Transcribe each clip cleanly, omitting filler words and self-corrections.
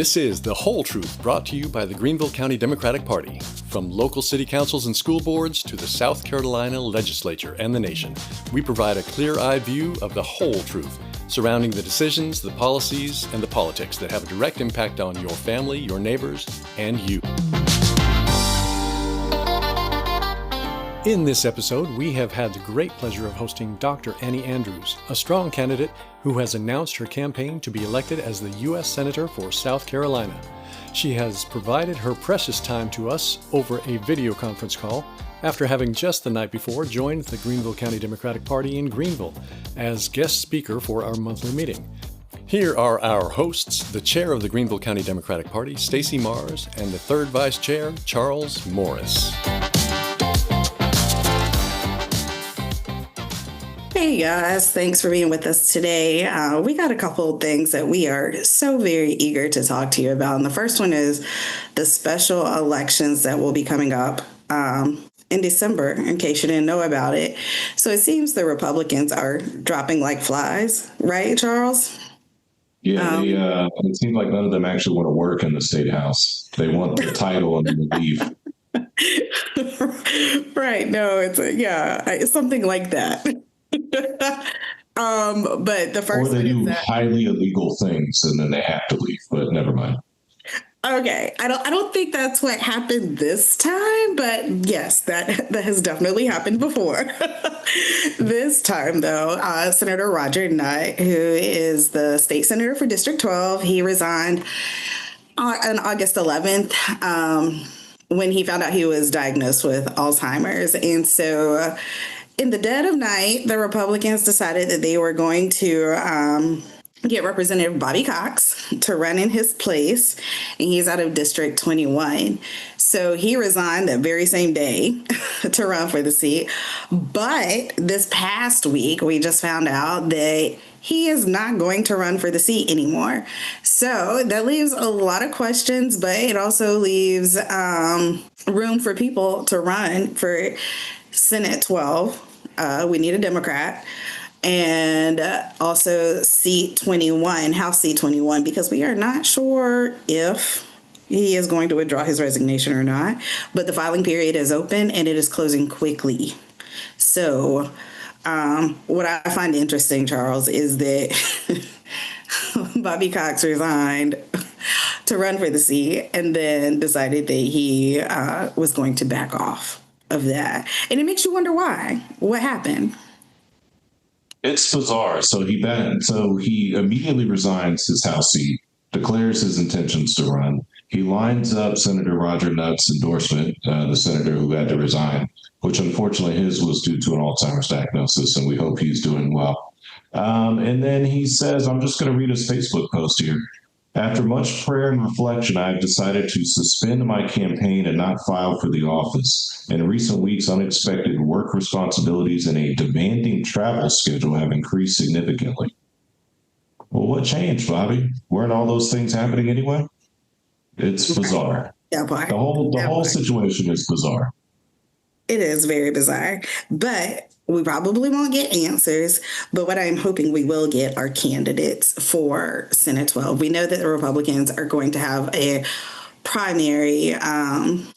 This is The Whole Truth, brought to you by the Greenville County Democratic Party. From local city councils and school boards to the South Carolina legislature and the nation, we provide a clear-eyed view of the whole truth surrounding the decisions, the policies, and the politics that have a direct impact on your family, your neighbors, and you. In this episode, we have had the great pleasure of hosting Dr. Annie Andrews, a strong candidate who has announced her campaign to be elected as the U.S. Senator for South Carolina. She has provided her precious time to us over a video conference call after having just the night before joined the Greenville County Democratic Party in Greenville as guest speaker for our monthly meeting. Here are our hosts, the chair of the Greenville County Democratic Party, Stacey Mars, and the third vice chair, Charles Morris. Hey guys, thanks for being with us today. We got a couple of things that we are so very eager to talk to you about. And the first one is the special elections that will be coming up in December, in case you didn't know about it. So it seems the Republicans are dropping like flies, right, Charles? Yeah, it seems like none of them actually want to work in the State House. They want the title and the leave. Right. No, it's something like that. But the first, or they do highly illegal things and then they have to leave, but never mind. Okay, I don't think that's what happened this time, but yes, that has definitely happened before. This time, though, Senator Roger Nutt, who is the state senator for District 12, he resigned on August 11th when he found out he was diagnosed with Alzheimer's, and so. In the dead of night, the Republicans decided that they were going to get Representative Bobby Cox to run in his place, and he's out of District 21. So he resigned that very same day to run for the seat. But this past week, we just found out that he is not going to run for the seat anymore. So that leaves a lot of questions, but it also leaves room for people to run for Senate 12. We need a Democrat, and also seat 21, House seat 21, because we are not sure if he is going to withdraw his resignation or not. But the filing period is open and it is closing quickly. So what I find interesting, Charles, is that Bobby Cox resigned to run for the seat and then decided that he was going to back off of that. And it makes you wonder why. What happened? It's bizarre. So he immediately resigns his House seat, declares his intentions to run. He lines up Senator Roger Nutt's endorsement, the senator who had to resign, which unfortunately his was due to an Alzheimer's diagnosis, and we hope he's doing well. And then he says, I'm just going to read his Facebook post here. After much prayer and reflection, I have decided to suspend my campaign and not file for the office. In recent weeks, unexpected work responsibilities and a demanding travel schedule have increased significantly. Well, what changed, Bobby? Weren't all those things happening anyway? It's bizarre. Yeah, boy. The whole situation is bizarre. It is very bizarre, but we probably won't get answers, but what I'm hoping we will get are candidates for Senate 12. We know that the Republicans are going to have a primary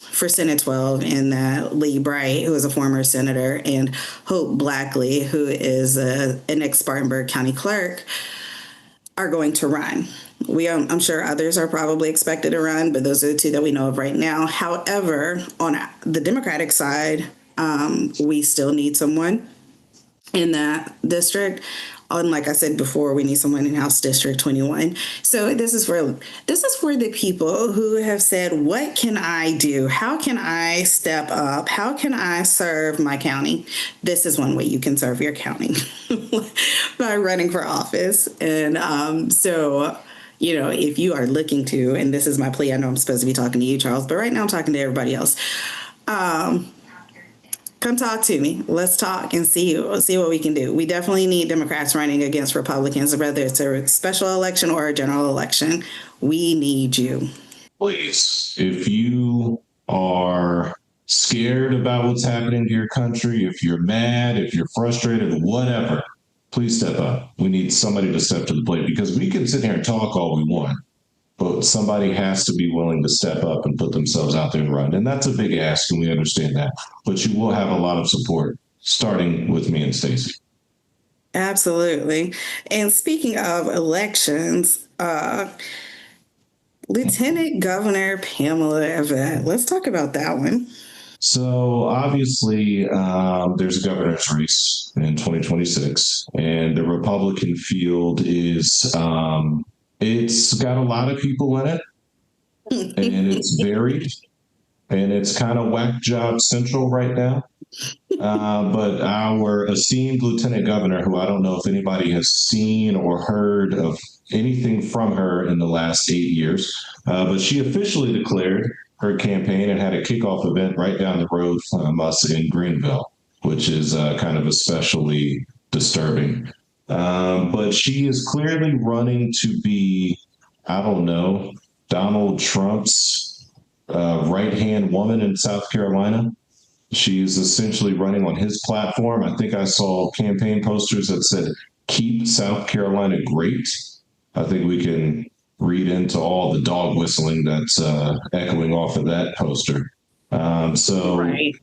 for Senate 12 in that Lee Bright, who is a former senator, and Hope Blackley, who is an ex-Spartanburg County clerk, are going to run. I'm sure others are probably expected to run, but those are the two that we know of right now. However, on the Democratic side, we still need someone in that district. And like I said before, we need someone in House District 21. So this is for the people who have said, what can I do? How can I step up? How can I serve my county? This is one way you can serve your county by running for office. And so, if you are looking to, and this is my plea, I know I'm supposed to be talking to you, Charles, but right now I'm talking to everybody else. Come talk to me. Let's talk and see what we can do. We definitely need Democrats running against Republicans, whether it's a special election or a general election. We need you. Please, if you are scared about what's happening to your country, if you're mad, if you're frustrated, whatever, please step up. We need somebody to step to the plate, because we can sit here and talk all we want. but somebody has to be willing to step up and put themselves out there and run. And that's a big ask, and we understand that. But you will have a lot of support, starting with me and Stacey. Absolutely. And speaking of elections, Lieutenant Governor Pamela Evette, let's talk about that one. So obviously, there's a governor's race in 2026, and the Republican field is it's got a lot of people in it, and it's varied, and it's kind of whack job central right now. But our esteemed lieutenant governor, who I don't know if anybody has seen or heard of anything from her in the last 8 years, but she officially declared her campaign and had a kickoff event right down the road from us in Greenville, which is kind of especially disturbing. But she is clearly running to be, I don't know, Donald Trump's right-hand woman in South Carolina. She's essentially running on his platform. I think I saw campaign posters that said, "Keep South Carolina great." I think we can read into all the dog whistling that's echoing off of that poster. So Right.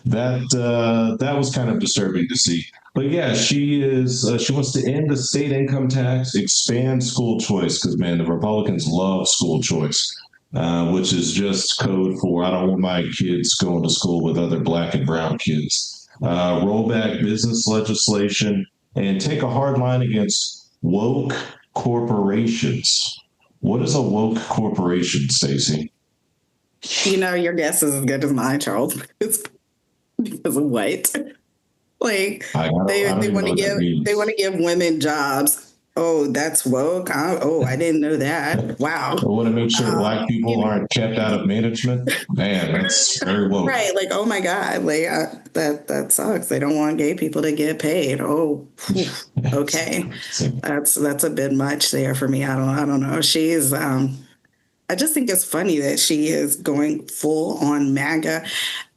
that was kind of disturbing to see. But yeah, she wants to end the state income tax, expand school choice, because man, the Republicans love school choice. Which is just code for I don't want my kids going to school with other black and brown kids. Roll back business legislation and take a hard line against woke corporations. What is a woke corporation, Stacey? You know, your guess is as good as mine, Charles. Because of what? Like they want to give women jobs. Oh, that's woke. I didn't know that. Wow. I want to make sure black people aren't kept out of management. Man, that's very woke. Right. Like, oh my God. Like that sucks. They don't want gay people to get paid. Oh, okay. That's a bit much there for me. I don't know. She's I just think it's funny that she is going full on MAGA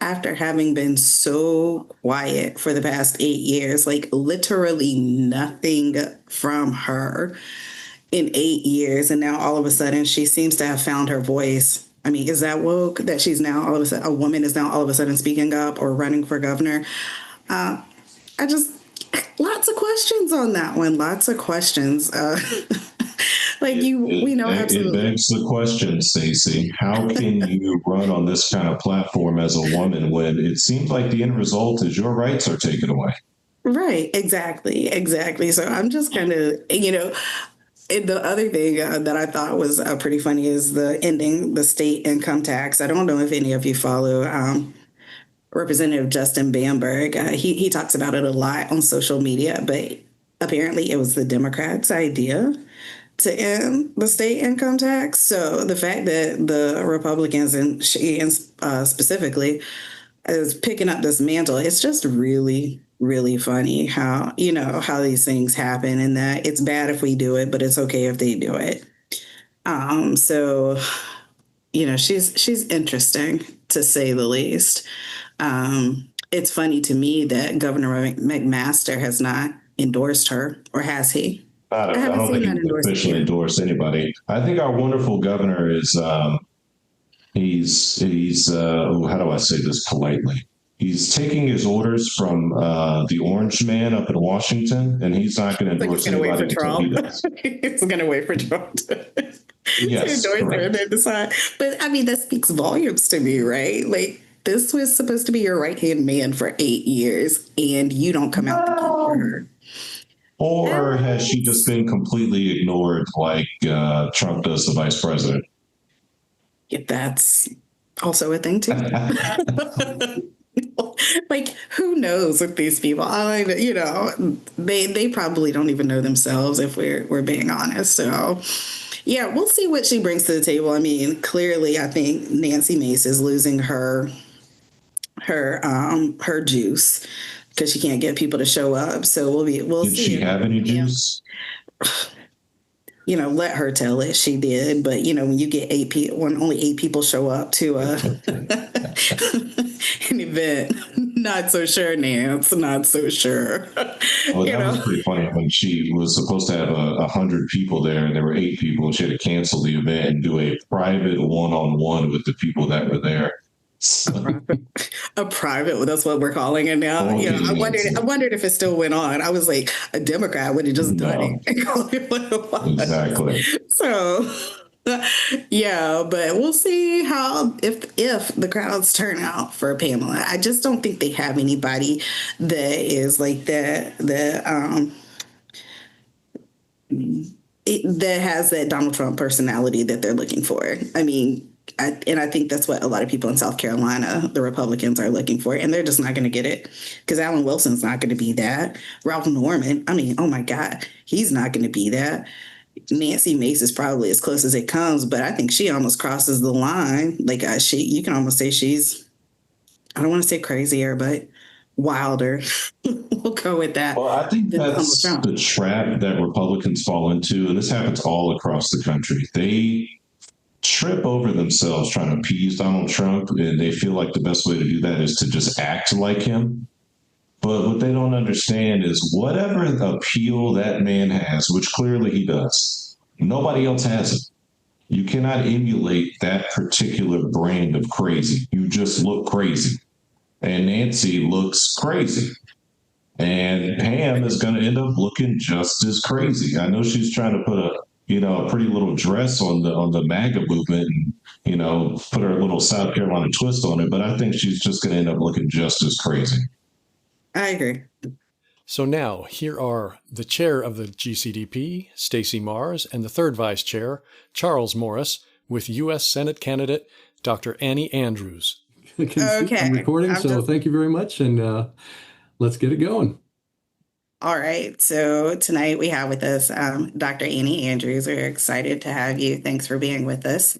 after having been so quiet for the past 8 years, like literally nothing from her in 8 years. And now all of a sudden she seems to have found her voice. I mean, is that woke that she's now all of a sudden, a woman is now all of a sudden speaking up or running for governor? Lots of questions on that one. Lots of questions. We know absolutely. It begs the question, Stacey, how can you run on this kind of platform as a woman when it seems like the end result is your rights are taken away? Right, exactly. So I'm just kind of, the other thing that I thought was pretty funny is the ending the state income tax. I don't know if any of you follow Representative Justin Bamberg. He talks about it a lot on social media, but apparently it was the Democrats' idea to end the state income tax. So the fact that the Republicans and she specifically is picking up this mantle, it's just really, really funny how these things happen and that it's bad if we do it, but it's okay if they do it. So, she's interesting to say the least. It's funny to me that Governor McMaster has not endorsed her, or has he? I don't think he's officially endorsed anybody. I think our wonderful governor is, he's how do I say this politely? He's taking his orders from the Orange Man up in Washington, and he's not going to endorse anybody until he does. He's going to wait for Trump to endorse her and then decide. But I mean, that speaks volumes to me, right? Like, this was supposed to be your right-hand man for 8 years, and you don't come out to for her. Or has she just been completely ignored like Trump does the vice president? Yeah, that's also a thing, too. Like, who knows with these people? They probably don't even know themselves, if we're being honest. So, yeah, we'll see what she brings to the table. I mean, clearly, I think Nancy Mace is losing her juice because she can't get people to show up. So we'll see. Did she have any juice? Let her tell it. She did, but when you get when only 8 people show up to an event, Not so sure, Nance. Not so sure. Well, You that was know, pretty funny when she was supposed to have 100 people there, and there were 8 people. She had to cancel the event and do a private one-on-one with the people that were there. a So, private, a private. That's what we're calling it now. You know, okay, I Nancy. wondered if it still went on. I was like, a Democrat would have just done it No, and called it what it was. exactly. So, yeah, but we'll see how if the crowds turn out for Pamela. I just don't think they have anybody that is like that has that Donald Trump personality that they're looking for. I mean, I think that's what a lot of people in South Carolina, the Republicans, are looking for, and they're just not going to get it because Alan Wilson's not going to be that. Ralph Norman, I mean, oh my God, he's not going to be that. Nancy Mace is probably as close as it comes, but I think she almost crosses the line. Like you can almost say she's, I don't want to say crazier, but wilder. We'll go with that. Well, I think Than Donald that's Trump. the trap that Republicans fall into, and this happens all across the country. They trip over themselves trying to appease Donald Trump, and they feel like the best way to do that is to just act like him. But what they don't understand is whatever appeal that man has, which clearly he does, nobody else has it. You cannot emulate that particular brand of crazy. You just look crazy. And Nancy looks crazy. And Pam is going to end up looking just as crazy. I know she's trying to put a pretty little dress on the MAGA movement and put her little South Carolina twist on it, but I think she's just going to end up looking just as crazy. I agree. So now, here are the chair of the GCDP, Stacey Mars, and the third vice chair, Charles Morris, with U.S. Senate candidate Dr. Annie Andrews. Okay. I'm recording, so thank you very much, and let's get it going. All right. So tonight we have with us Dr. Annie Andrews. We're excited to have you. Thanks for being with us.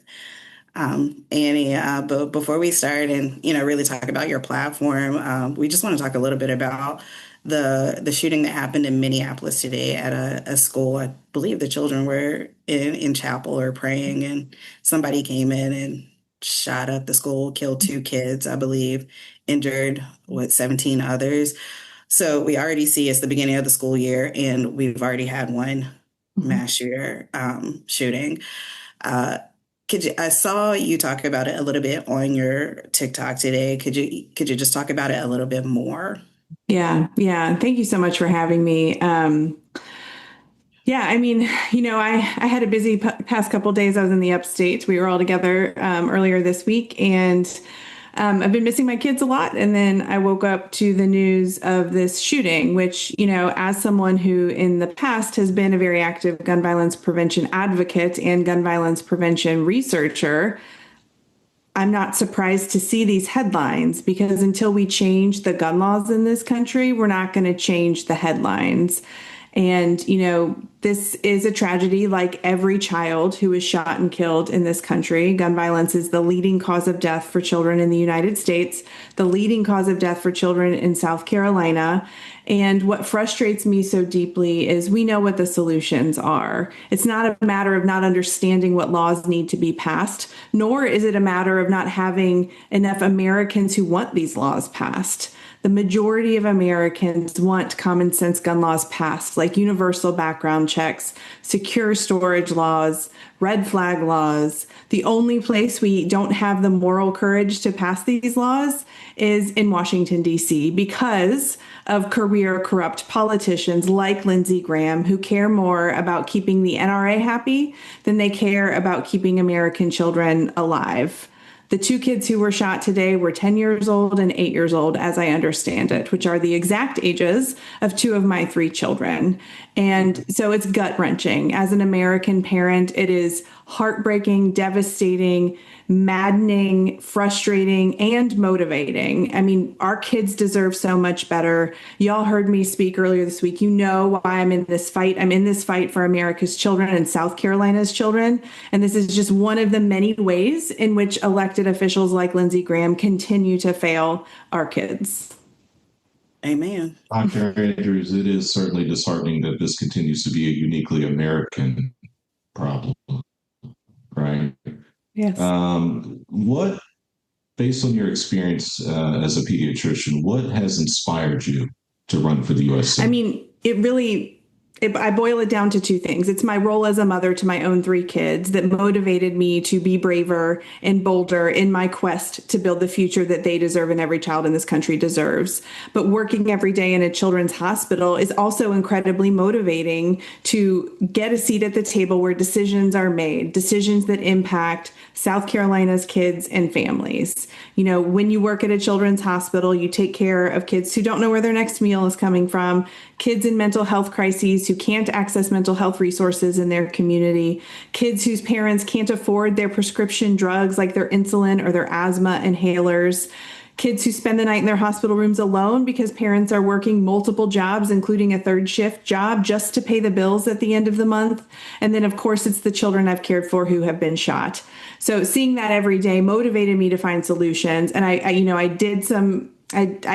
Annie, but before we start and really talk about your platform, we just want to talk a little bit about the shooting that happened in Minneapolis today at a school. I believe the children were in chapel or praying, and somebody came in and shot up the school, killed 2 kids, I believe, injured 17 others. So we already see it's the beginning of the school year, and we've already had one mass shooting. I saw you talk about it a little bit on your TikTok today. Could you just talk about it a little bit more? Yeah. Thank you so much for having me. I mean, I had a busy past couple of days. I was in the upstate. We were all together earlier this week, and I've been missing my kids a lot. And then I woke up to the news of this shooting, which, as someone who in the past has been a very active gun violence prevention advocate and gun violence prevention researcher, I'm not surprised to see these headlines, because until we change the gun laws in this country, we're not going to change the headlines. And, this is a tragedy like every child who is shot and killed in this country. Gun violence is the leading cause of death for children in the United States, the leading cause of death for children in South Carolina. And what frustrates me so deeply is we know what the solutions are. It's not a matter of not understanding what laws need to be passed, nor is it a matter of not having enough Americans who want these laws passed. The majority of Americans want common sense gun laws passed, like universal background checks, secure storage laws, red flag laws. The only place we don't have the moral courage to pass these laws is in Washington, D.C., because of career corrupt politicians like Lindsey Graham, who care more about keeping the NRA happy than they care about keeping American children alive. The 2 kids who were shot today were 10 years old and 8 years old, as I understand it, which are the exact ages of 2 of my 3 children. And so it's gut-wrenching. As an American parent, it is heartbreaking, devastating, maddening, frustrating, and motivating. I mean, our kids deserve so much better. Y'all heard me speak earlier this week. You know why I'm in this fight. I'm in this fight for America's children and South Carolina's children. And this is just one of the many ways in which elected officials like Lindsey Graham continue to fail our kids. Amen. Dr. Andrews, it is certainly disheartening that this continues to be a uniquely American problem, right? Yes. What based on your experience as a pediatrician, what has inspired you to run for the U.S. I Senate? mean, I boil it down to two things. It's my role as a mother to my own three kids that motivated me to be braver and bolder in my quest to build the future that they deserve and every child in this country deserves. But working every day in a children's hospital is also incredibly motivating to get a seat at the table where decisions are made, decisions that impact South Carolina's kids and families. You know, when you work at a children's hospital, you take care of kids who don't know where their next meal is coming from, kids in mental health crises who can't access mental health resources in their community, kids whose parents can't afford their prescription drugs like their insulin or their asthma inhalers, kids who spend the night in their hospital rooms alone because parents are working multiple jobs, including a third shift job, just to pay the bills at the end of the month. And then, of course, it's the children I've cared for who have been shot. So seeing that every day motivated me to find solutions. And I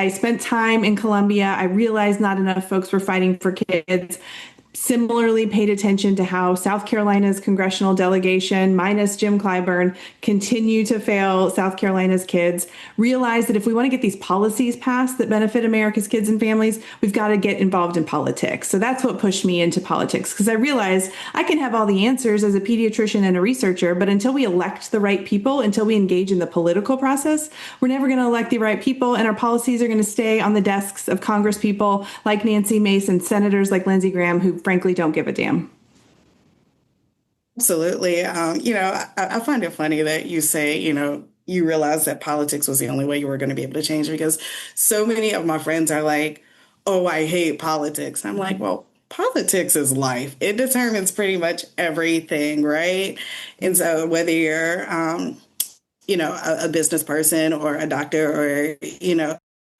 spent time in Columbia. I realized not enough folks were fighting for kids. Similarly, paid attention to how South Carolina's congressional delegation, minus Jim Clyburn, continue to fail South Carolina's kids. Realize that if we want to get these policies passed that benefit America's kids and families, we've got to get involved in politics. So that's what pushed me into politics, because I realized I can have all the answers as a pediatrician and a researcher, but until we elect the right people, until we engage in the political process, we're never going to elect the right people, and our policies are going to stay on the desks of Congress people like Nancy Mace and senators like Lindsey Graham, who frankly don't give a damn. Absolutely. I find it funny that you say, you realize that politics was the only way you were going to be able to change, because so many of my friends are like, oh, I hate politics. I'm like, well, politics is life. It determines pretty much everything, right? And so whether you're, a business person or a doctor or,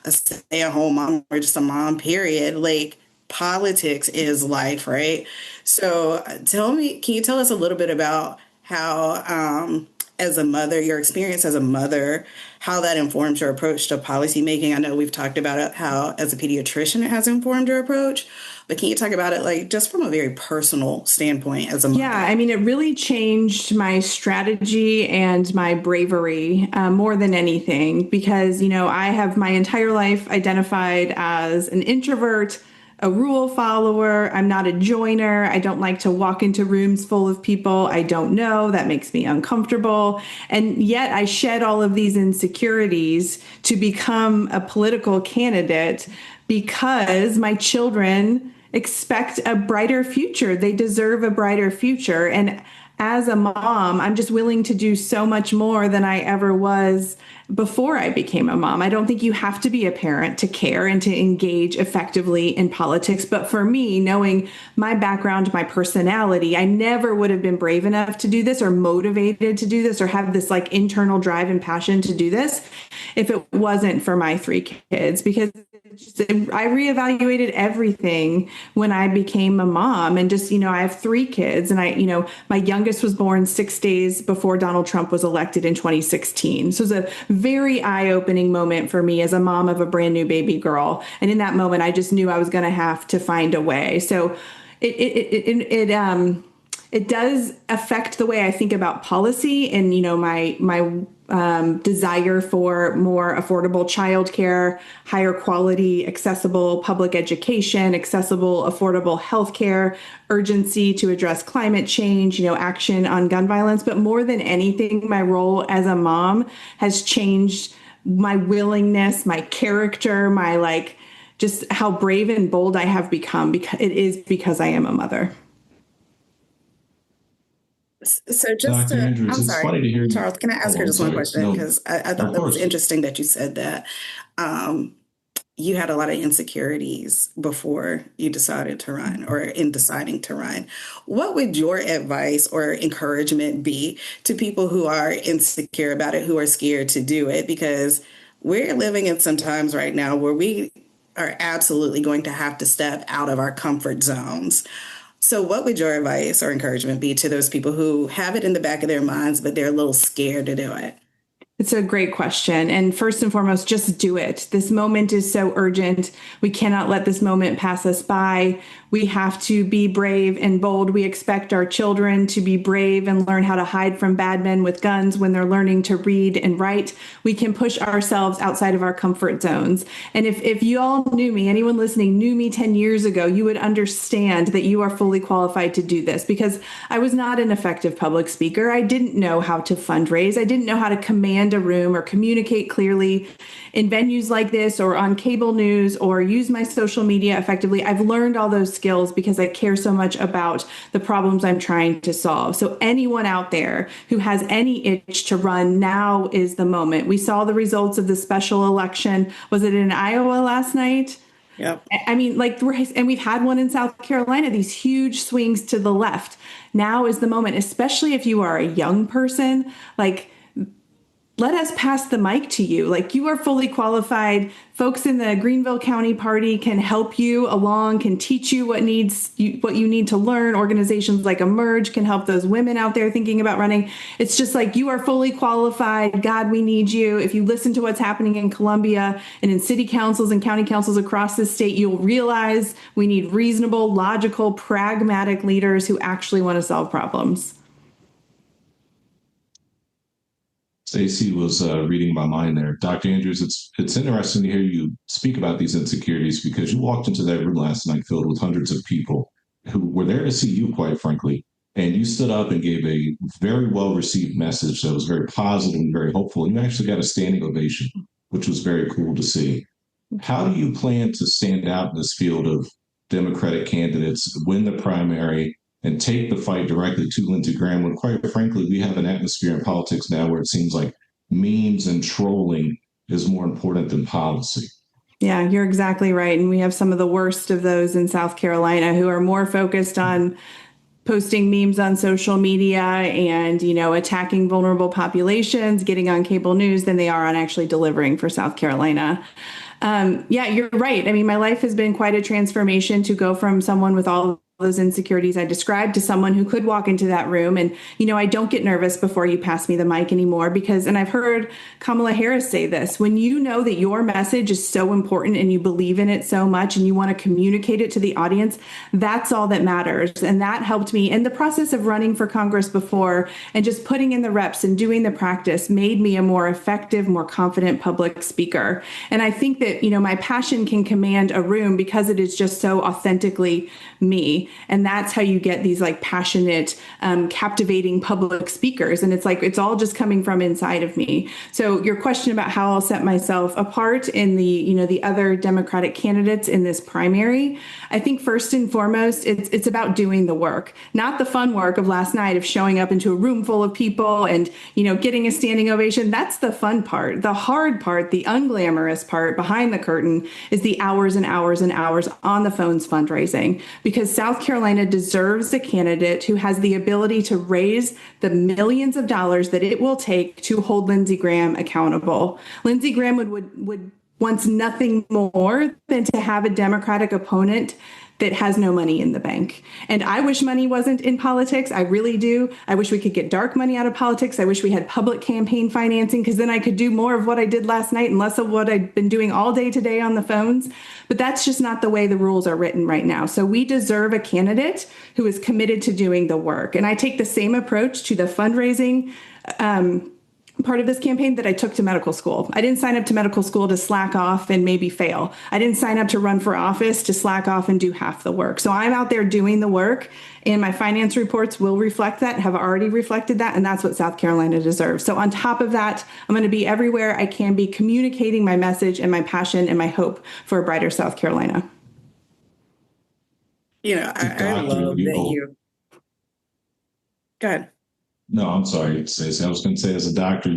a stay-at-home mom or just a mom, period, like, politics is life, right? So can you tell us a little bit about how, as a mother, your experience as a mother, how that informs your approach to policymaking? I know we've talked about it, how as a pediatrician it has informed your approach, but can you talk about it like just from a very personal standpoint as a mother? Yeah, I mean, it really changed my strategy and my bravery more than anything, because, I have my entire life identified as an introvert, a rule follower. I'm not a joiner. I don't like to walk into rooms full of people I don't know. That makes me uncomfortable. And yet I shed all of these insecurities to become a political candidate because my children expect a brighter future. They deserve a brighter future. And as a mom, I'm just willing to do so much more than I ever was before I became a mom. I don't think you have to be a parent to care and to engage effectively in politics. But for me, knowing my background, my personality, I never would have been brave enough to do this or motivated to do this or have this like internal drive and passion to do this if it wasn't for my three kids, because I reevaluated everything when I became a mom. And just, I have three kids, and my youngest was born 6 days before Donald Trump was elected in 2016. So it was a very eye-opening moment for me as a mom of a brand new baby girl. And in that moment, I just knew I was going to have to find a way. So it does affect the way I think about policy and, my desire for more affordable childcare, higher quality, accessible public education, accessible, affordable healthcare, urgency to address climate change, action on gun violence. But more than anything, my role as a mom has changed my willingness, my character, my just how brave and bold I have become, because I am a mother. So Dr. Andrews, I'm it's sorry, funny to hear you. Charles, can I ask her just one question? Because I thought that was interesting that you said that you had a lot of insecurities before you decided to run or in deciding to run. What would your advice or encouragement be to people who are insecure about it, who are scared to do it? Because we're living in some times right now where we are absolutely going to have to step out of our comfort zones. So what would your advice or encouragement be to those people who have it in the back of their minds, but they're a little scared to do it? It's a great question. And first and foremost, just do it. This moment is so urgent. We cannot let this moment pass us by. We have to be brave and bold. We expect our children to be brave and learn how to hide from bad men with guns when they're learning to read and write. We can push ourselves outside of our comfort zones. And if you all knew me, anyone listening knew me 10 years ago, you would understand that you are fully qualified to do this, because I was not an effective public speaker. I didn't know how to fundraise. I didn't know how to command a room or communicate clearly in venues like this or on cable news or use my social media effectively. I've learned all those skills because I care so much about the problems I'm trying to solve. So anyone out there who has any itch to run, now is the moment. We saw the results of the special election. Was it in Iowa last night? Yep. I mean, and we've had one in South Carolina, these huge swings to the left. Now is the moment, especially if you are a young person, let us pass the mic to you. You are fully qualified. Folks in the Greenville County Party can help you along, can teach you what you need to learn. Organizations like Emerge can help those women out there thinking about running. It's just you are fully qualified. God, we need you. If you listen to what's happening in Columbia and in city councils and county councils across the state, you'll realize we need reasonable, logical, pragmatic leaders who actually want to solve problems. Stacey was reading my mind there. Dr. Andrews, it's interesting to hear you speak about these insecurities, because you walked into that room last night filled with hundreds of people who were there to see you, quite frankly, and you stood up and gave a very well-received message that was very positive and very hopeful. And you actually got a standing ovation, which was very cool to see. How do you plan to stand out in this field of Democratic candidates, win the primary, and take the fight directly to Lindsey Graham, when, quite frankly, we have an atmosphere in politics now where it seems like memes and trolling is more important than policy? Yeah, you're exactly right. And we have some of the worst of those in South Carolina who are more focused on posting memes on social media and, attacking vulnerable populations, getting on cable news, than they are on actually delivering for South Carolina. Yeah, you're right. I mean, my life has been quite a transformation to go from someone with all those insecurities I described to someone who could walk into that room. And, I don't get nervous before you pass me the mic anymore, and I've heard Kamala Harris say this, when you know that your message is so important and you believe in it so much and you want to communicate it to the audience, that's all that matters. And that helped me in the process of running for Congress before, and just putting in the reps and doing the practice made me a more effective, more confident public speaker. And I think that, my passion can command a room because it is just so authentically me. And that's how you get these passionate, captivating public speakers. And it's all just coming from inside of me. So your question about how I'll set myself apart in the other Democratic candidates in this primary, I think first and foremost, it's about doing the work, not the fun work of last night of showing up into a room full of people and, getting a standing ovation. That's the fun part. The hard part, the unglamorous part behind the curtain, is the hours and hours and hours on the phones fundraising, because South Carolina deserves a candidate who has the ability to raise the millions of dollars that it will take to hold Lindsey Graham accountable. Lindsey Graham would wants nothing more than to have a Democratic opponent that has no money in the bank. And I wish money wasn't in politics. I really do. I wish we could get dark money out of politics. I wish we had public campaign financing, because then I could do more of what I did last night and less of what I've been doing all day today on the phones. But that's just not the way the rules are written right now. So we deserve a candidate who is committed to doing the work. And I take the same approach to the fundraising part of this campaign that I took to medical school. I didn't sign up to medical school to slack off and maybe fail. I didn't sign up to run for office to slack off and do half the work. So I'm out there doing the work, and my finance reports will reflect that, have already reflected that, and that's what South Carolina deserves. So on top of that, I'm going to be everywhere I can be, communicating my message and my passion and my hope for a brighter South Carolina. I love that you. Go ahead. No, I'm sorry, Stacey. I was going to say, as a doctor,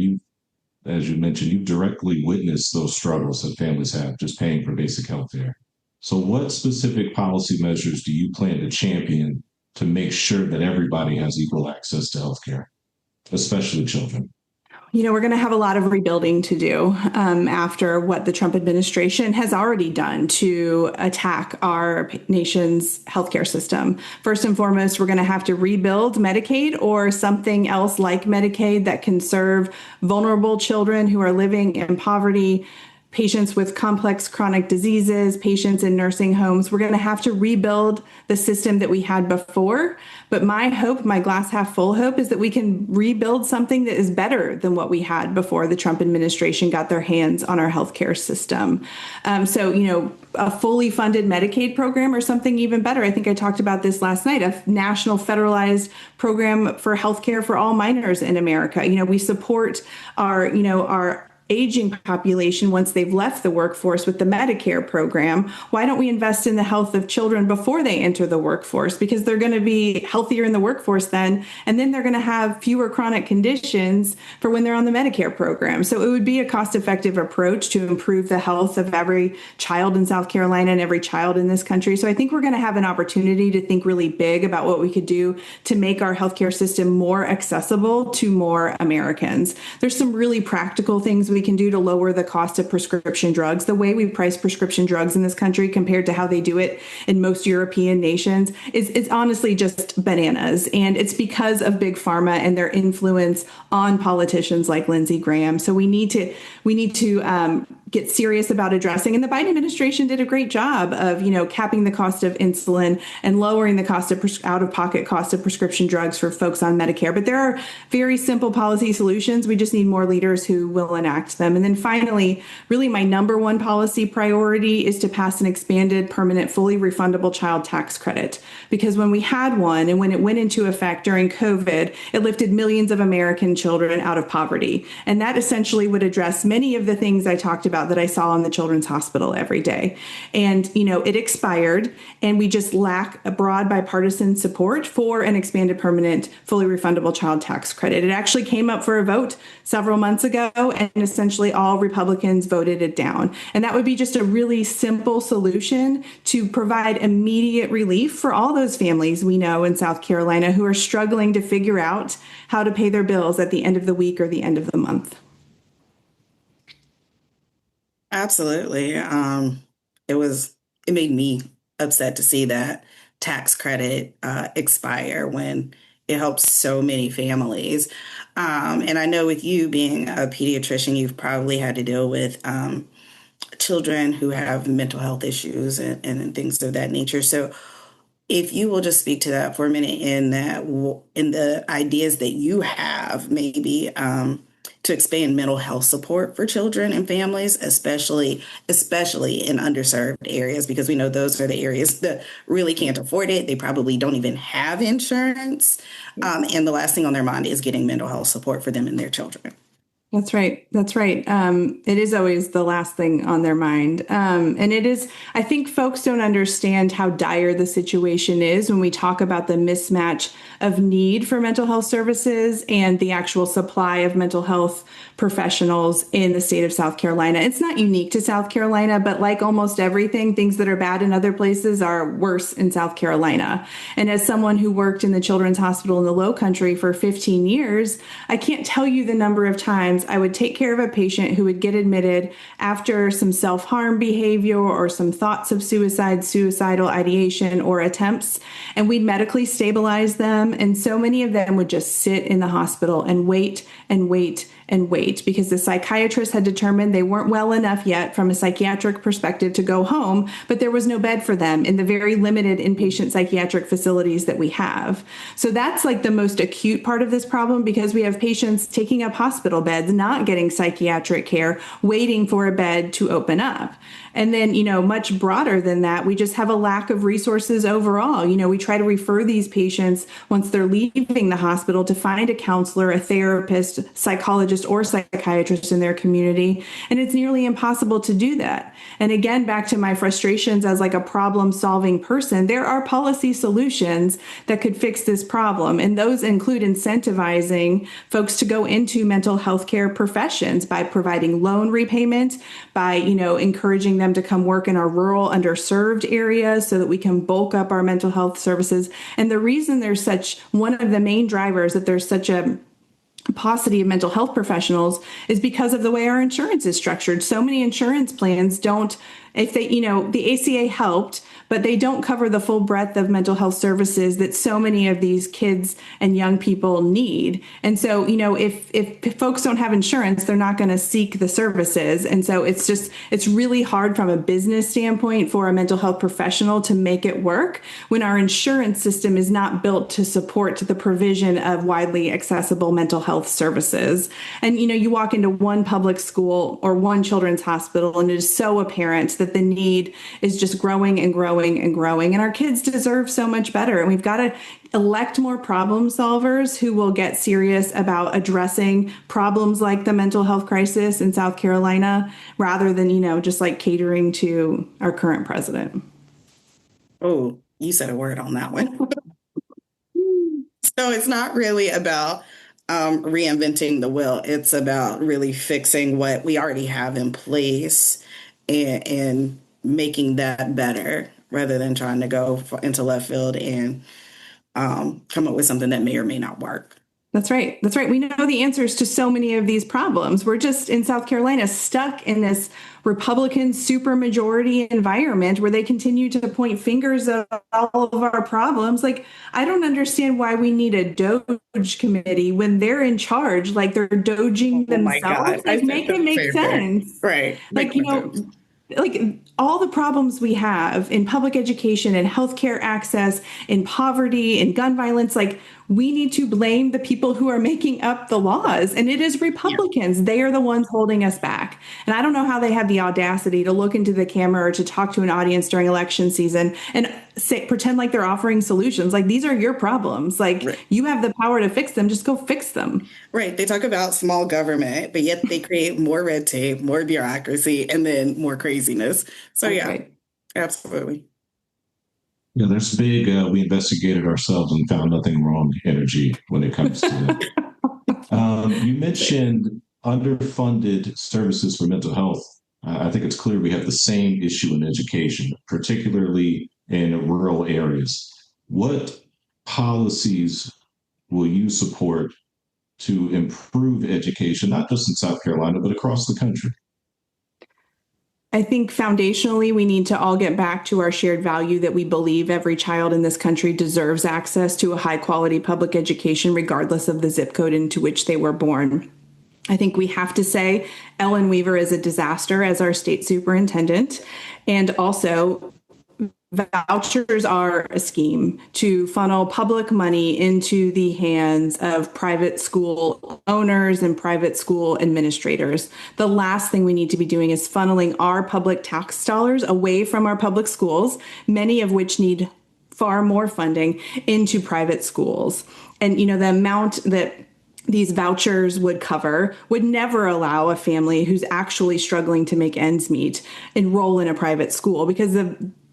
as you mentioned, you've directly witnessed those struggles that families have just paying for basic health care. So what specific policy measures do you plan to champion to make sure that everybody has equal access to health care, especially children? We're going to have a lot of rebuilding to do after what the Trump administration has already done to attack our nation's healthcare system. First and foremost, we're going to have to rebuild Medicaid or something else like Medicaid that can serve vulnerable children who are living in poverty, patients with complex chronic diseases, patients in nursing homes. We're going to have to rebuild the system that we had before. But my hope, my glass half full hope, is that we can rebuild something that is better than what we had before the Trump administration got their hands on our healthcare system. A fully funded Medicaid program or something even better. I think I talked about this last night, a national federalized program for healthcare for all minors in America. We support our aging population once they've left the workforce with the Medicare program. Why don't we invest in the health of children before they enter the workforce? Because they're going to be healthier in the workforce then, and then they're going to have fewer chronic conditions for when they're on the Medicare program. So it would be a cost-effective approach to improve the health of every child in South Carolina and every child in this country. So I think we're going to have an opportunity to think really big about what we could do to make our healthcare system more accessible to more Americans. There's some really practical things we can do to lower the cost of prescription drugs. The way we price prescription drugs in this country compared to how they do it in most European nations is honestly just bananas. And it's because of big pharma and their influence on politicians like Lindsey Graham. So we need to get serious about addressing. And the Biden administration did a great job of, capping the cost of insulin and lowering the cost of out-of-pocket cost of prescription drugs for folks on Medicare. But there are very simple policy solutions. We just need more leaders who will enact them. And then finally, really my number one policy priority is to pass an expanded, permanent, fully refundable child tax credit. Because when we had one and when it went into effect during COVID, it lifted millions of American children out of poverty. And that essentially would address many of the things I talked about that I saw in the Children's Hospital every day. And, it expired, and we just lack a broad bipartisan support for an expanded, permanent, fully refundable child tax credit. It actually came up for a vote several months ago, and essentially all Republicans voted it down. And that would be just a really simple solution to provide immediate relief for all those families we know in South Carolina who are struggling to figure out how to pay their bills at the end of the week or the end of the month. Absolutely. It made me upset to see that tax credit expire when it helps so many families. And I know with you being a pediatrician, you've probably had to deal with children who have mental health issues and things of that nature. So if you will just speak to that for a minute in the ideas that you have, maybe to expand mental health support for children and families, especially in underserved areas, because we know those are the areas that really can't afford it. They probably don't even have insurance. And the last thing on their mind is getting mental health support for them and their children. That's right. It is always the last thing on their mind. And it is, I think folks don't understand how dire the situation is when we talk about the mismatch of need for mental health services and the actual supply of mental health professionals in the state of South Carolina. It's not unique to South Carolina, but like almost everything, things that are bad in other places are worse in South Carolina. And as someone who worked in the Children's Hospital in the Low Country for 15 years, I can't tell you the number of times I would take care of a patient who would get admitted after some self-harm behavior or some thoughts of suicide, suicidal ideation or attempts, and we'd medically stabilize them. And so many of them would just sit in the hospital and wait and wait and wait because the psychiatrist had determined they weren't well enough yet from a psychiatric perspective to go home, but there was no bed for them in the very limited inpatient psychiatric facilities that we have. So that's like the most acute part of this problem, because we have patients taking up hospital beds, not getting psychiatric care, waiting for a bed to open up. And then, much broader than that, we just have a lack of resources overall. We try to refer these patients once they're leaving the hospital to find a counselor, a therapist, psychologist, or psychiatrist in their community. And it's nearly impossible to do that. And again, back to my frustrations as like a problem-solving person, there are policy solutions that could fix this problem. And those include incentivizing folks to go into mental health care professions by providing loan repayment, by, encouraging them to come work in our rural underserved areas so that we can bulk up our mental health services. And the reason one of the main drivers that there's such a paucity of mental health professionals is because of the way our insurance is structured. So many insurance plans don't, if they, the ACA helped, but they don't cover the full breadth of mental health services that so many of these kids and young people need. And so, if folks don't have insurance, they're not going to seek the services. And so it's really hard from a business standpoint for a mental health professional to make it work when our insurance system is not built to support the provision of widely accessible mental health services. And, you walk into one public school or one children's hospital, and it is so apparent that the need is just growing and growing and growing. And our kids deserve so much better. And we've got to elect more problem solvers who will get serious about addressing problems like the mental health crisis in South Carolina, rather than, just like catering to our current president. Oh, you said a word on that one. So it's not really about reinventing the wheel. It's about really fixing what we already have in place and making that better, rather than trying to go into left field and come up with something that may or may not work. That's right. That's right. We know the answers to so many of these problems. We're just in South Carolina stuck in this Republican supermajority environment where they continue to point fingers at all of our problems. Like, I don't understand why we need a Doge committee when they're in charge, like they're doging themselves. Like, make it make sense. Right. Like, like all the problems we have in public education and healthcare access, in poverty and gun violence, like we need to blame the people who are making up the laws. And it is Republicans. Yeah. They are the ones holding us back. And I don't know how they have the audacity to look into the camera or to talk to an audience during election season and pretend like they're offering solutions. Like, these are your problems. Like, right. You have the power to fix them. Just go fix them. Right. They talk about small government, but yet they create more red tape, more bureaucracy, and then more craziness. So, yeah, right. Absolutely. Yeah, there's big, we investigated ourselves and found nothing wrong energy when it comes to that. You mentioned underfunded services for mental health. I think it's clear we have the same issue in education, particularly in rural areas. What policies will you support to improve education, not just in South Carolina, but across the country? I think foundationally, we need to all get back to our shared value that we believe every child in this country deserves access to a high quality public education, regardless of the zip code into which they were born. I think we have to say Ellen Weaver is a disaster as our state superintendent, and also vouchers are a scheme to funnel public money into the hands of private school owners and private school administrators. The last thing we need to be doing is funneling our public tax dollars away from our public schools, many of which need far more funding, into private schools. And, the amount that these vouchers would cover would never allow a family who's actually struggling to make ends meet enroll in a private school, because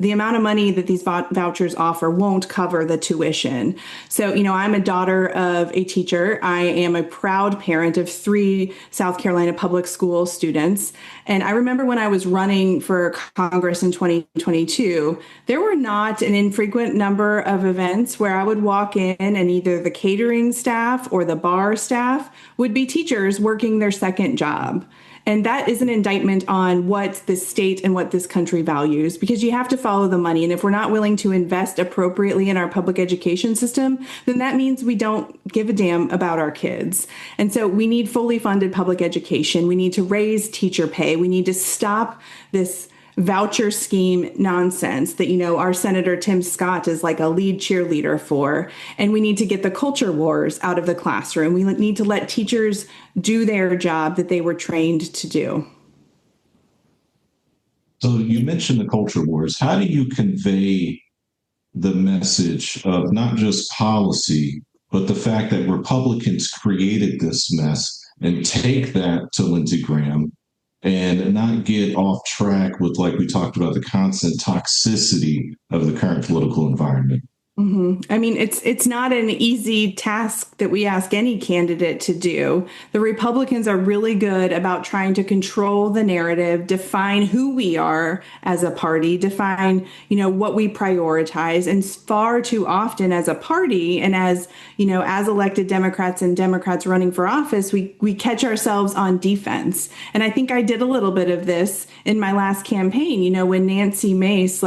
the amount of money that these vouchers offer won't cover the tuition. So, I'm a daughter of a teacher. I am a proud parent of 3 South Carolina public school students. And I remember when I was running for Congress in 2022, there were not an infrequent number of events where I would walk in and either the catering staff or the bar staff would be teachers working their second job. And that is an indictment on what this state and what this country values, because you have to follow the money. And if we're not willing to invest appropriately in our public education system, then that means we don't give a damn about our kids. And so we need fully funded public education. We need to raise teacher pay. We need to stop this voucher scheme nonsense that, our Senator Tim Scott is like a lead cheerleader for. And we need to get the culture wars out of the classroom. We need to let teachers do their job that they were trained to do. So you mentioned the culture wars. How do you convey the message of not just policy, but the fact that Republicans created this mess, and take that to Lindsey Graham and not get off track with, like we talked about, the constant toxicity of the current political environment? I mean, it's not an easy task that we ask any candidate to do. The Republicans are really good about trying to control the narrative, define who we are as a party, define, what we prioritize. And far too often as a party and as, as elected Democrats and Democrats running for office, we catch ourselves on defense. And I think I did a little bit of this in my last campaign, when Nancy Mace,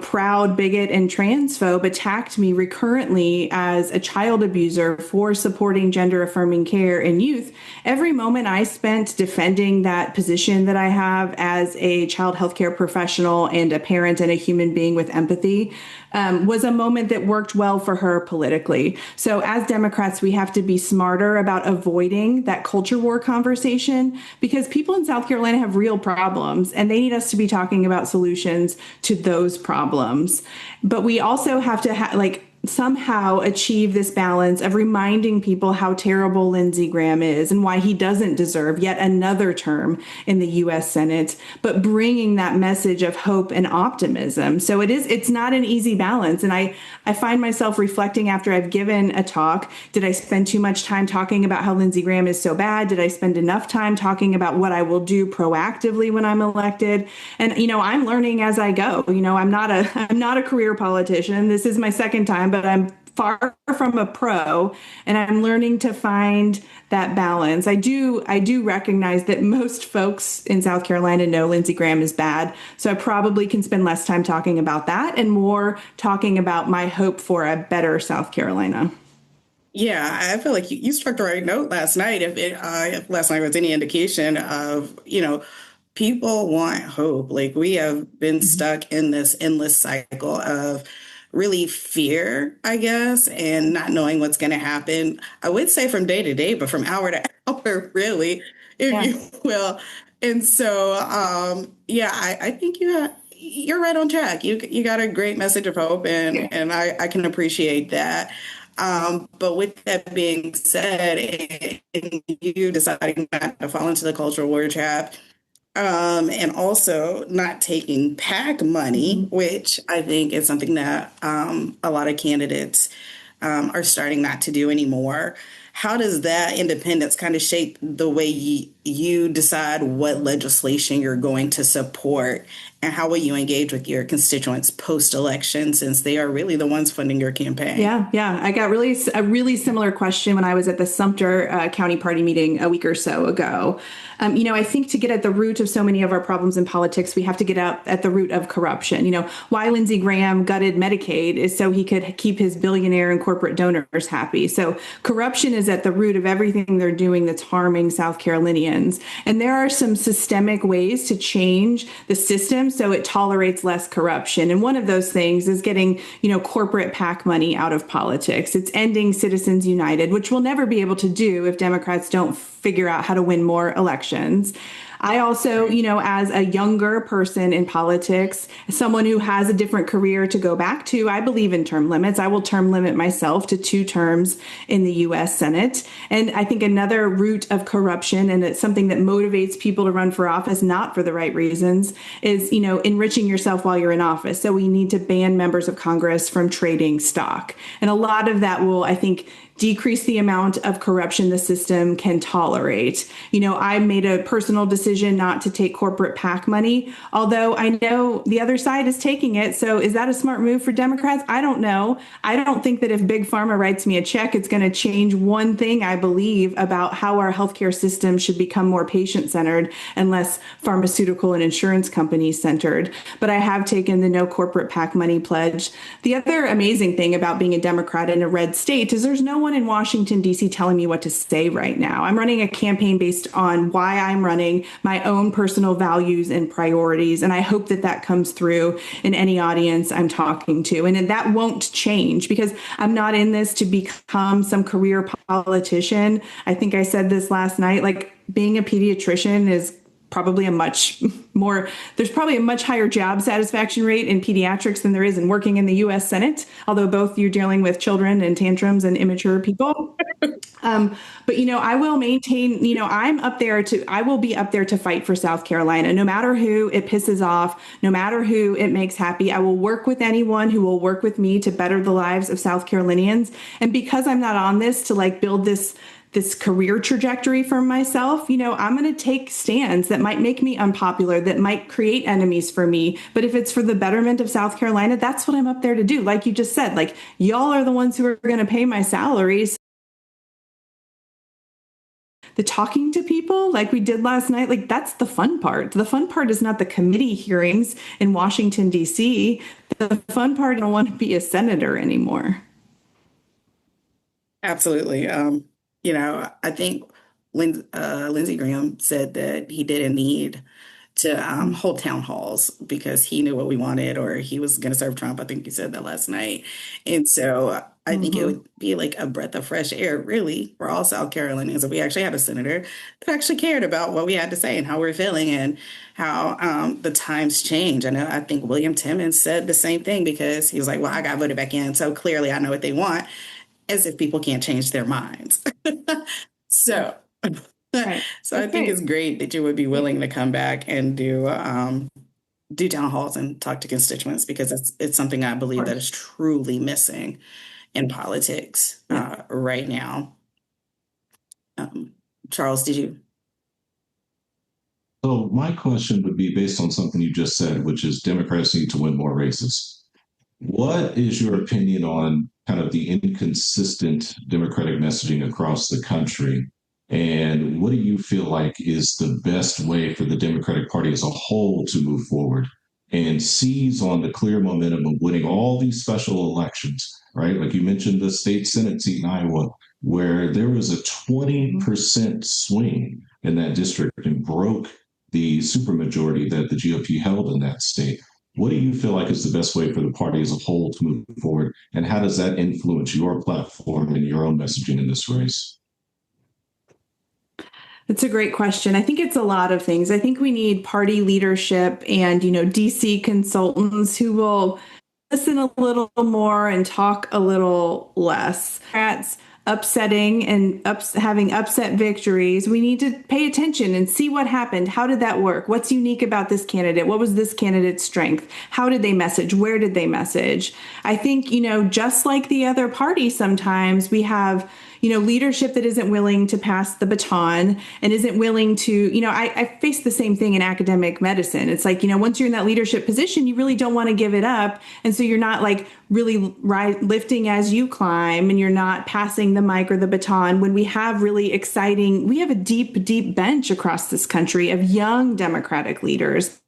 proud bigot and transphobe, attacked me recurrently as a child abuser for supporting gender affirming care in youth. Every moment I spent defending that position that I have as a child healthcare professional and a parent and a human being with empathy was a moment that worked well for her politically. So as Democrats, we have to be smarter about avoiding that culture war conversation, because people in South Carolina have real problems and they need us to be talking about solutions to those problems. But we also have to somehow achieve this balance of reminding people how terrible Lindsey Graham is and why he doesn't deserve yet another term in the U.S. Senate, but bringing that message of hope and optimism. So it's not an easy balance. And I find myself reflecting after I've given a talk, did I spend too much time talking about how Lindsey Graham is so bad? Did I spend enough time talking about what I will do proactively when I'm elected? And, I'm learning as I go. I'm not a career politician. This is my second time, but I'm far from a pro, and I'm learning to find that balance. I do recognize that most folks in South Carolina know Lindsey Graham is bad, so I probably can spend less time talking about that and more talking about my hope for a better South Carolina. Yeah, I feel like you struck the right note last night. If last night was any indication of, people want hope. Like, we have been stuck in this endless cycle of really fear, I guess, and not knowing what's going to happen. I would say from day to day, but from hour to hour, really, if you will. And so, I think you're right on track. You got a great message of hope, and I can appreciate that. But with that being said, and you deciding not to fall into the cultural war trap, and also not taking PAC money, which I think is something that a lot of candidates are starting not to do anymore. How does that independence kind of shape the way you decide what legislation you're going to support, and how will you engage with your constituents post-election, since they are really the ones funding your campaign? Yeah. I got a really similar question when I was at the Sumter County Party meeting a week or so ago. I think to get at the root of so many of our problems in politics, we have to get out at the root of corruption. Why Lindsey Graham gutted Medicaid is so he could keep his billionaire and corporate donors happy. So corruption is at the root of everything they're doing that's harming South Carolinians. And there are some systemic ways to change the system so it tolerates less corruption. And one of those things is getting, corporate PAC money out of politics. It's ending Citizens United, which we'll never be able to do if Democrats don't figure out how to win more elections. I also, as a younger person in politics, someone who has a different career to go back to, I believe in term limits. I will term limit myself to 2 terms in the U.S. Senate. And I think another root of corruption, and it's something that motivates people to run for office, not for the right reasons, is, enriching yourself while you're in office. So we need to ban members of Congress from trading stock. And a lot of that will, I think, decrease the amount of corruption the system can tolerate. I made a personal decision not to take corporate PAC money, although I know the other side is taking it. So is that a smart move for Democrats? I don't know. I don't think that if Big Pharma writes me a check, it's going to change one thing I believe about how our healthcare system should become more patient-centered and less pharmaceutical and insurance company-centered. But I have taken the no corporate PAC money pledge. The other amazing thing about being a Democrat in a red state is there's no one in Washington, D.C. telling me what to say right now. I'm running a campaign based on why I'm running, my own personal values and priorities. And I hope that that comes through in any audience I'm talking to. And that won't change because I'm not in this to become some career politician. I think I said this last night, being a pediatrician is probably there's probably a much higher job satisfaction rate in pediatrics than there is in working in the U.S. Senate, although both you're dealing with children and tantrums and immature people. But, I will maintain, I will be up there to fight for South Carolina, no matter who it pisses off, no matter who it makes happy. I will work with anyone who will work with me to better the lives of South Carolinians. And because I'm not on this to build this career trajectory for myself, I'm going to take stands that might make me unpopular, that might create enemies for me. But if it's for the betterment of South Carolina, that's what I'm up there to do. Like you just said, y'all are the ones who are going to pay my salaries. The talking to people like we did last night, that's the fun part. The fun part is not the committee hearings in Washington, D.C. The fun part, I don't want to be a senator anymore. Absolutely. I think Lindsey Graham said that he didn't need to hold town halls because he knew what we wanted, or he was going to serve Trump. I think he said that last night. And so I think it would be a breath of fresh air, really, for all South Carolinians if we actually had a senator that actually cared about what we had to say and how we're feeling and how the times change. I think William Timmons said the same thing because he was like, well, I got voted back in, so clearly I know what they want, as if people can't change their minds. So... Right. So I think it's great that you would be willing to come back and do town halls and talk to constituents, because it's something I believe that is truly missing in politics right now. Charles, did you? So my question would be based on something you just said, which is Democrats need to win more races. What is your opinion on kind of the inconsistent Democratic messaging across the country? And what do you feel like is the best way for the Democratic Party as a whole to move forward and seize on the clear momentum of winning all these special elections, right? Like you mentioned the state Senate seat in Iowa, where there was a 20% swing in that district and broke the supermajority that the GOP held in that state. What do you feel like is the best way for the party as a whole to move forward? And how does that influence your platform and your own messaging in this race? That's a great question. I think it's a lot of things. I think we need party leadership and, DC consultants who will listen a little more and talk a little less. Democrats upsetting and having upset victories. We need to pay attention and see what happened. How did that work? What's unique about this candidate? What was this candidate's strength? How did they message? Where did they message? I think, just like the other party, sometimes we have leadership that isn't willing to pass the baton and isn't willing to, I face the same thing in academic medicine. It's once you're in that leadership position, you really don't want to give it up. And so you're not really lifting as you climb, and you're not passing the mic or the baton when we have really exciting, we have a deep, deep bench across this country of young Democratic leaders.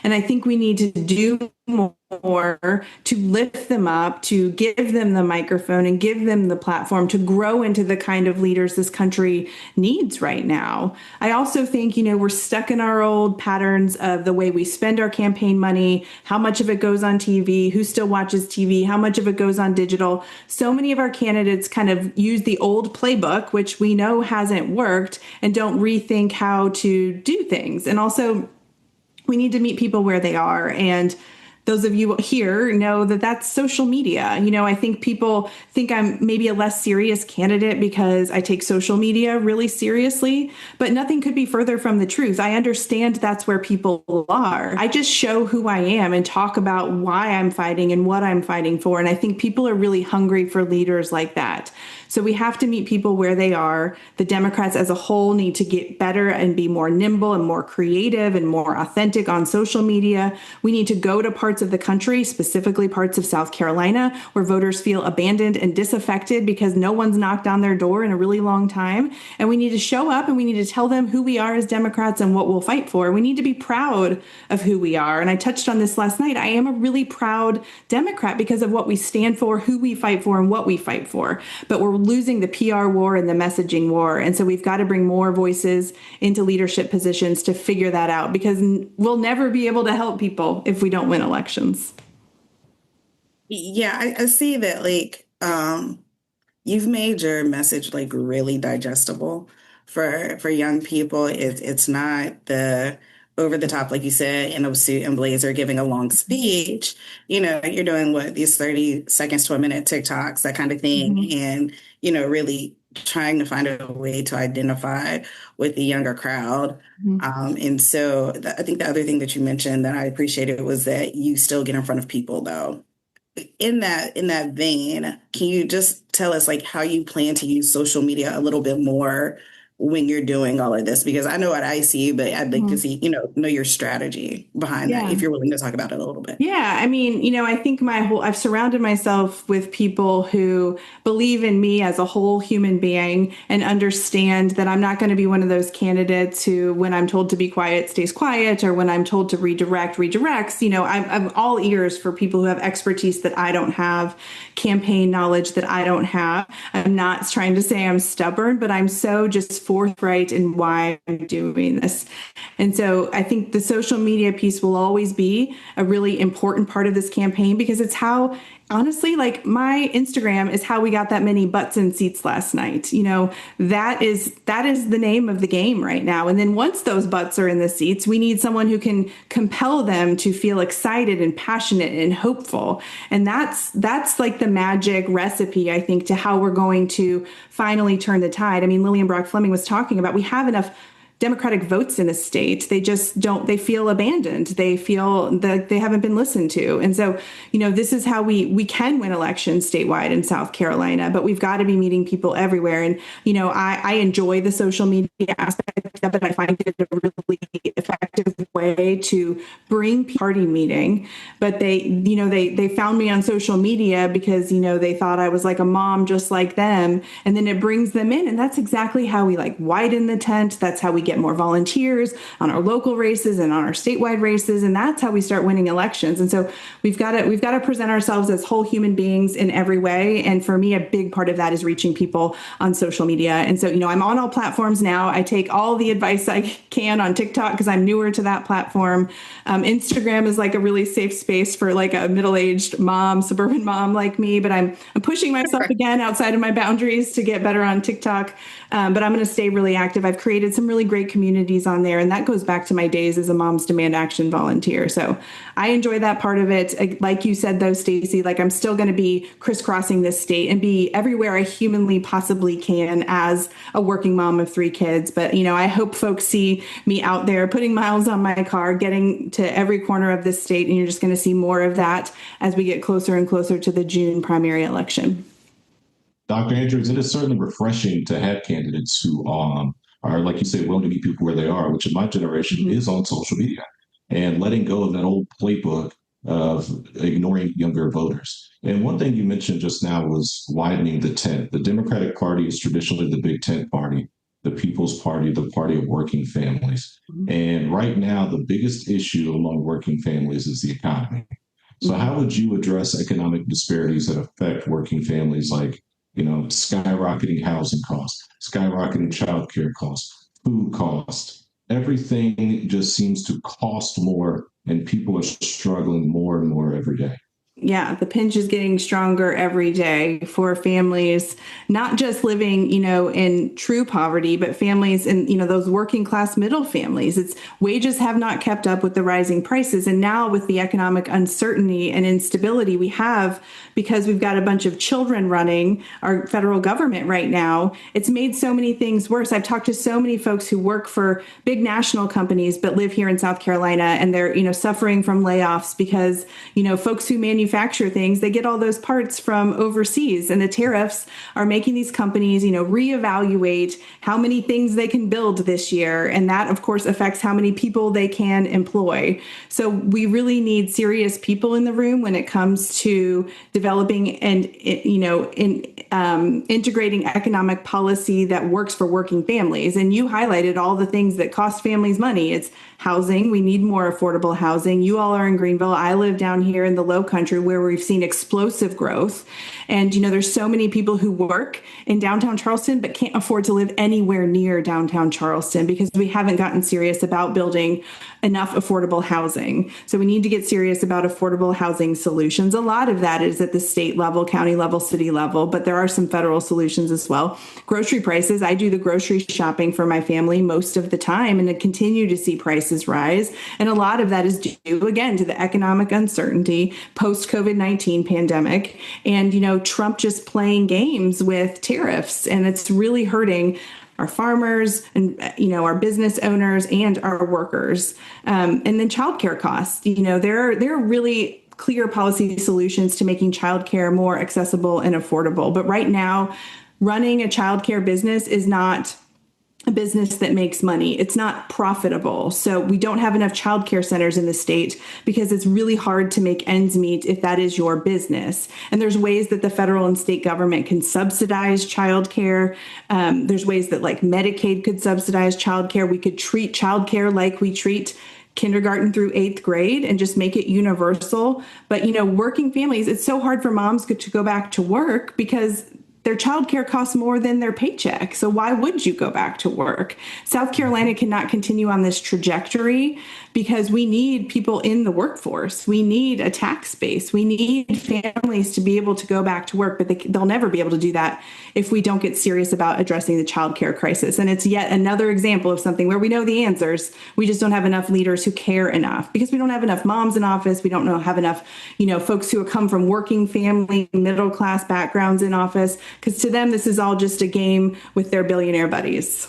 And I think we need to do more to lift them up, to give them the microphone and give them the platform to grow into the kind of leaders this country needs right now. I also think, we're stuck in our old patterns of the way we spend our campaign money, how much of it goes on TV, who still watches TV, how much of it goes on digital. So many of our candidates kind of use the old playbook, which we know hasn't worked, and don't rethink how to do things. And also, we need to meet people where they are. And those of you here know that that's social media. I think people think I'm maybe a less serious candidate because I take social media really seriously, but nothing could be further from the truth. I understand that's where people are. I just show who I am and talk about why I'm fighting and what I'm fighting for. And I think people are really hungry for leaders like that. So we have to meet people where they are. The Democrats as a whole need to get better and be more nimble and more creative and more authentic on social media. We need to go to parts of the country, specifically parts of South Carolina, where voters feel abandoned and disaffected because no one's knocked on their door in a really long time. And we need to show up and we need to tell them who we are as Democrats and what we'll fight for. We need to be proud of who we are. And I touched on this last night. I am a really proud Democrat because of what we stand for, who we fight for, and what we fight for. But we're losing the PR war and the messaging war. And so we've got to bring more voices into leadership positions to figure that out, because we'll never be able to help people if we don't win elections. Yeah, I see that you've made your message really digestible for young people. It's not the over the top, like you said, in a suit and blazer, giving a long speech. You're doing these 30 seconds to a minute TikToks, that kind of thing. Mhm. And, really trying to find a way to identify with the younger crowd. Mhm. And so I think the other thing that you mentioned that I appreciated was that you still get in front of people, though. In that vein, can you just tell us like how you plan to use social media a little bit more when you're doing all of this? Because I know what I see, but I'd like to Mhm. see, know your strategy behind that, Yeah. if you're willing to talk about it a little bit. Yeah, I mean, I think I've surrounded myself with people who believe in me as a whole human being and understand that I'm not going to be one of those candidates who, when I'm told to be quiet, stays quiet, or when I'm told to redirect, redirects. I'm all ears for people who have expertise that I don't have, campaign knowledge that I don't have. I'm not trying to say I'm stubborn, but I'm so just forthright in why I'm doing this. And so I think the social media piece will always be a really important part of this campaign, because it's how, honestly, like my Instagram is how we got that many butts in seats last night. That is the name of the game right now. And then once those butts are in the seats, we need someone who can compel them to feel excited and passionate and hopeful. And that's like the magic recipe, I think, to how we're going to finally turn the tide. I mean, Lillian Brock Fleming was talking about, we have enough Democratic votes in the state. They just don't, they feel abandoned. They feel that they haven't been listened to. And so, this is how we can win elections statewide in South Carolina, but we've got to be meeting people everywhere. And, I enjoy the social media aspect of it. I find it a really effective way to bring party meeting, but they found me on social media because, they thought I was like a mom just like them. And then it brings them in. And that's exactly how we like widen the tent. That's how we get more volunteers on our local races and on our statewide races, and that's how we start winning elections. And so we've got to present ourselves as whole human beings in every way. And for me, a big part of that is reaching people on social media. And so I'm on all platforms now. I take all the advice I can on TikTok because I'm newer to that platform. Instagram is like a really safe space for like a middle-aged mom, suburban mom like me. But I'm pushing myself again outside of my boundaries to get better on TikTok. But I'm going to stay really active. I've created some really great communities on there. And that goes back to my days as a Moms Demand Action volunteer. So I enjoy that part of it. Like you said, though, Stacey, like I'm still going to be crisscrossing this state and be everywhere I humanly possibly can as a working mom of 3 kids. But, I hope folks see me out there putting miles on my car, getting to every corner of this state. And you're just going to see more of that as we get closer and closer to the June primary election. Dr. Andrews, it is certainly refreshing to have candidates who are, like you say, willing to meet people where they are, which in my generation is on social media, and letting go of that old playbook of ignoring younger voters. And one thing you mentioned just now was widening the tent. The Democratic Party is traditionally the big tent party, the People's Party, the party of working families. And right now, the biggest issue among working families is the economy. So how would you address economic disparities that affect working families, like skyrocketing housing costs, skyrocketing childcare costs, food costs? Everything just seems to cost more, and people are struggling more and more every day. Yeah, the pinch is getting stronger every day for families, not just living, in true poverty, but families in, those working class middle families. It's wages have not kept up with the rising prices. And now with the economic uncertainty and instability we have, because we've got a bunch of children running our federal government right now, it's made so many things worse. I've talked to so many folks who work for big national companies, but live here in South Carolina, and they're, suffering from layoffs because, folks who manufacture things, they get all those parts from overseas, and the tariffs are making these companies, reevaluate how many things they can build this year. And that, of course, affects how many people they can employ. So we really need serious people in the room when it comes to developing and, integrating economic policy that works for working families. And you highlighted all the things that cost families money. It's housing. We need more affordable housing. You all are in Greenville. I live down here in the Low Country where we've seen explosive growth. And, there's so many people who work in downtown Charleston but can't afford to live anywhere near downtown Charleston because we haven't gotten serious about building enough affordable housing. So we need to get serious about affordable housing solutions. A lot of that is at the state level, county level, city level, but there are some federal solutions as well. Grocery prices, I do the grocery shopping for my family most of the time, and I continue to see prices rise. And a lot of that is due, again, to the economic uncertainty post-COVID-19 pandemic and, Trump just playing games with tariffs. And it's really hurting our farmers and, our business owners and our workers. And then childcare costs, there are really clear policy solutions to making childcare more accessible and affordable. But right now, running a childcare business is not a business that makes money. It's not profitable. So we don't have enough childcare centers in the state because it's really hard to make ends meet if that is your business. And there's ways that the federal and state government can subsidize childcare. There's ways that like Medicaid could subsidize childcare. We could treat childcare like we treat kindergarten through 8th grade and just make it universal. But, working families, it's so hard for moms to go back to work because their childcare costs more than their paycheck. So why would you go back to work? South Carolina cannot continue on this trajectory because we need people in the workforce. We need a tax base. We need families to be able to go back to work, but they'll never be able to do that if we don't get serious about addressing the childcare crisis. And it's yet another example of something where we know the answers. We just don't have enough leaders who care enough because we don't have enough moms in office. We don't have enough, folks who come from working family, middle class backgrounds in office. Because to them, this is all just a game with their billionaire buddies.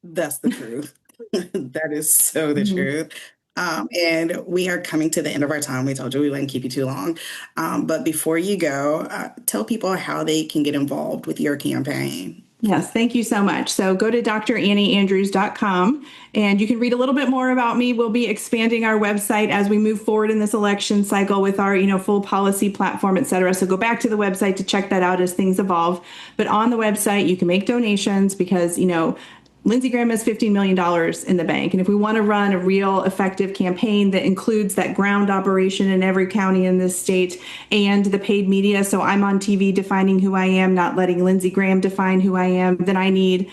That's the truth. That is so the truth. And we are coming to the end of our time. We told you we wouldn't keep you too long. But before you go, tell people how they can get involved with your campaign. Yes, thank you so much. So go to drannieandrews.com and you can read a little bit more about me. We'll be expanding our website as we move forward in this election cycle with our, full policy platform, et cetera. So go back to the website to check that out as things evolve. But on the website, you can make donations because, Lindsey Graham has $15 million in the bank. And if we want to run a real effective campaign that includes that ground operation in every county in this state and the paid media, so I'm on TV defining who I am, not letting Lindsey Graham define who I am, then I need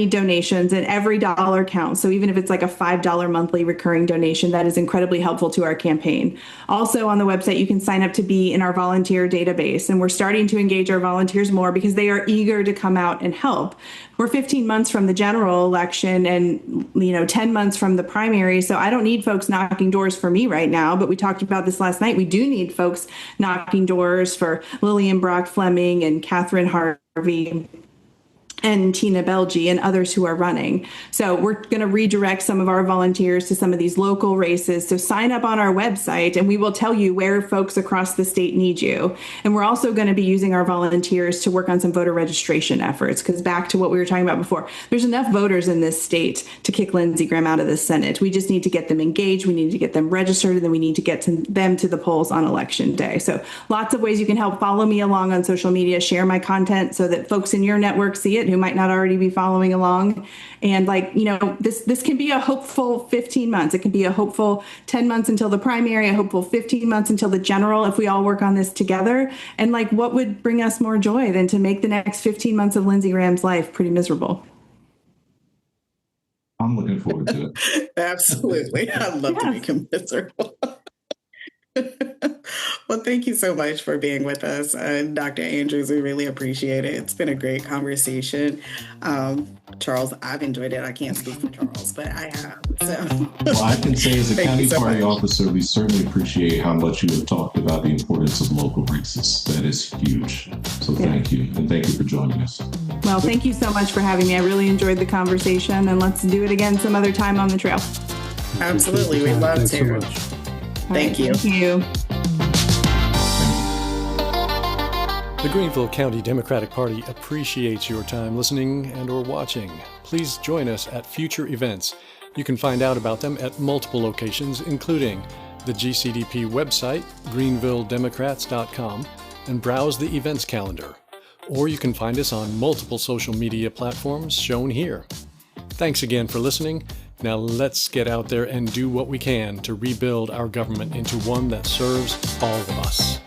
donations, and every dollar counts. So even if it's like a $5 monthly recurring donation, that is incredibly helpful to our campaign. Also on the website, you can sign up to be in our volunteer database. And we're starting to engage our volunteers more because they are eager to come out and help. We're 15 months from the general election and, 10 months from the primary. So I don't need folks knocking doors for me right now. But we talked about this last night. We do need folks knocking doors for Lillian Brock Fleming and Catherine Harvey and Tina Belgi and others who are running. So we're going to redirect some of our volunteers to some of these local races. So sign up on our website and we will tell you where folks across the state need you. And we're also going to be using our volunteers to work on some voter registration efforts, because back to what we were talking about before, there's enough voters in this state to kick Lindsey Graham out of the Senate. We just need to get them engaged. We need to get them registered, and then we need to get them to the polls on election day. So lots of ways you can help. Follow me along on social media, share my content so that folks in your network see it who might not already be following along. And this can be a hopeful 15 months. It can be a hopeful 10 months until the primary, a hopeful 15 months until the general, if we all work on this together. And what would bring us more joy than to make the next 15 months of Lindsey Graham's life pretty miserable? I'm looking forward to it. Absolutely. I'd love to make him miserable. Well, thank you so much for being with us, Dr. Andrews. We really appreciate it. It's been a great conversation. Charles, I've enjoyed it. I can't speak for Charles, but I have. So. Well, I can say as a county party officer, we certainly appreciate how much you have talked about the importance of local races. That is huge. So thank you. And thank you for joining us. Well, thank you so much for having me. I really enjoyed the conversation, and let's do it again some other time on the trail. Absolutely. We'd love Thanks to. so much. Thank you. Thank you. The Greenville County Democratic Party appreciates your time listening and or watching. Please join us at future events. You can find out about them at multiple locations, including the GCDP website, greenvilledemocrats.com, and browse the events calendar. Or you can find us on multiple social media platforms shown here. Thanks again for listening. Now let's get out there and do what we can to rebuild our government into one that serves all of us.